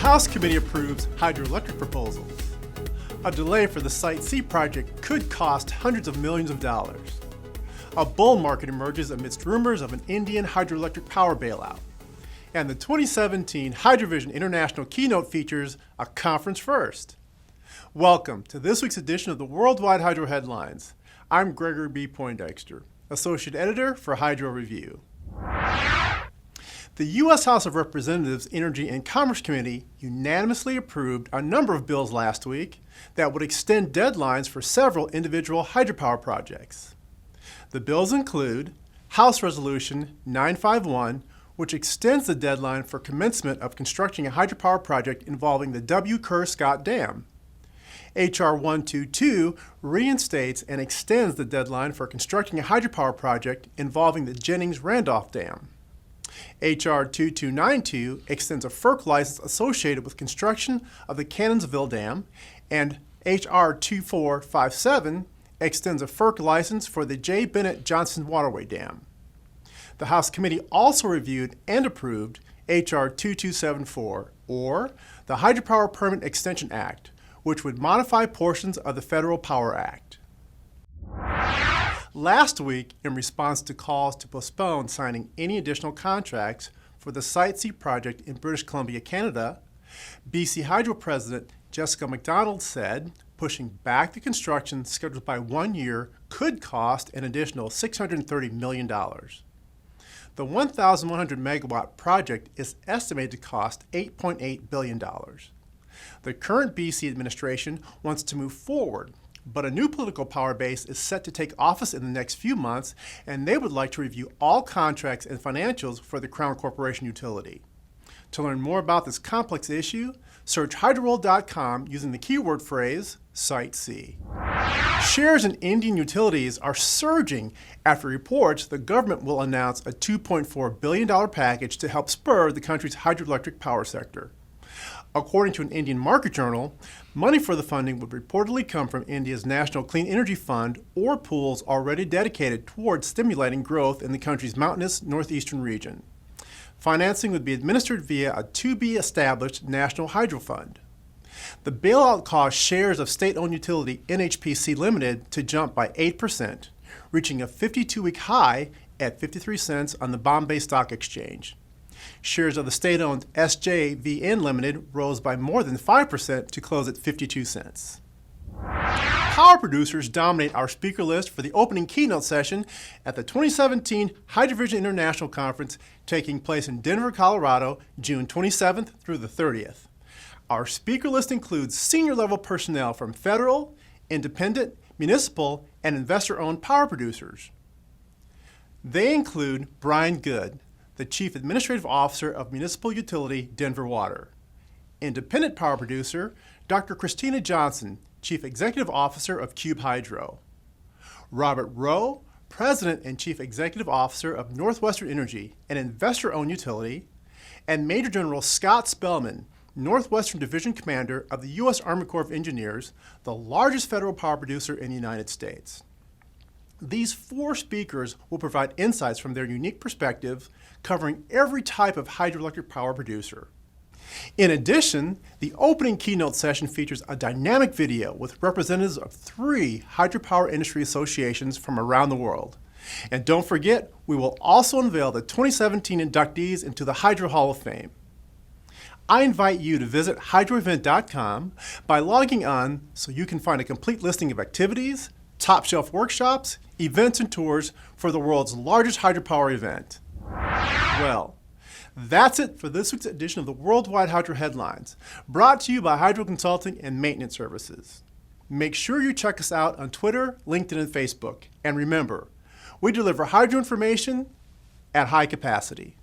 House Committee approves hydroelectric proposals. A delay for the Site C project could cost hundreds of millions of dollars. A bull market emerges amidst rumors of an Indian hydroelectric power bailout. And the 2017 HydroVision International keynote features a conference first. Welcome to this week's edition of the Worldwide Hydro Headlines. I'm Gregory B. Poindexter, Associate Editor for Hydro Review. The U.S. House of Representatives Energy and Commerce Committee unanimously approved a number of bills last week that would extend deadlines for several individual hydropower projects. The bills include House Resolution 951, which extends the deadline for commencement of constructing a hydropower project involving the W. Kerr Scott Dam. H.R. 122 reinstates and extends the deadline for constructing a hydropower project involving the Jennings-Randolph Dam. H.R. 2292 extends a FERC license associated with construction of the Cannonsville Dam, and H.R. 2457 extends a FERC license for the J. Bennett Johnson Waterway Dam. The House Committee also reviewed and approved H.R. 2274, or the Hydropower Permit Extension Act, which would modify portions of the Federal Power Act. Last week, in response to calls to postpone signing any additional contracts for the Site C project in British Columbia, Canada, BC Hydro President Jessica McDonald said pushing back the construction scheduled by 1 year could cost an additional $630 million. The 1,100 megawatt project is estimated to cost $8.8 billion. The current BC administration wants to move forward, but a new political power base is set to take office in the next few months, and they would like to review all contracts and financials for the Crown Corporation utility. To learn more about this complex issue, search hydroworld.com using the keyword phrase Site C. Shares in Indian utilities are surging after reports the government will announce a $2.4 billion package to help spur the country's hydroelectric power sector. According to an Indian market journal, money for the funding would reportedly come from India's National Clean Energy Fund or pools already dedicated towards stimulating growth in the country's mountainous northeastern region. Financing would be administered via a to-be-established National Hydro Fund. The bailout caused shares of state-owned utility NHPC Limited to jump by 8%, reaching a 52-week high at 53 cents on the Bombay Stock Exchange. Shares of the state-owned SJVN Limited rose by more than 5% to close at 52 cents. Power producers dominate our speaker list for the opening keynote session at the 2017 HydroVision International Conference taking place in Denver, Colorado, June 27th through the 30th. Our speaker list includes senior-level personnel from federal, independent, municipal, and investor-owned power producers. They include Brian Good, the Chief Administrative Officer of Municipal Utility Denver Water. Independent power producer, Dr. Christina Johnson, Chief Executive Officer of Cube Hydro. Robert Rowe, President and Chief Executive Officer of Northwestern Energy, an investor-owned utility. And Major General Scott Spellman, Northwestern Division Commander of the U.S. Army Corps of Engineers, the largest federal power producer in the United States. These four speakers will provide insights from their unique perspectives, covering every type of hydroelectric power producer. In addition, the opening keynote session features a dynamic video with representatives of 3 hydropower industry associations from around the world. And don't forget, we will also unveil the 2017 inductees into the Hydro Hall of Fame. I invite you to visit hydroevent.com by logging on so you can find a complete listing of activities, top-shelf workshops, events, and tours for the world's largest hydropower event. Well, that's it for this week's edition of the Worldwide Hydro Headlines, brought to you by Hydro Consulting and Maintenance Services. Make sure you check us out on Twitter, LinkedIn, and Facebook. And remember, we deliver hydro information at high capacity.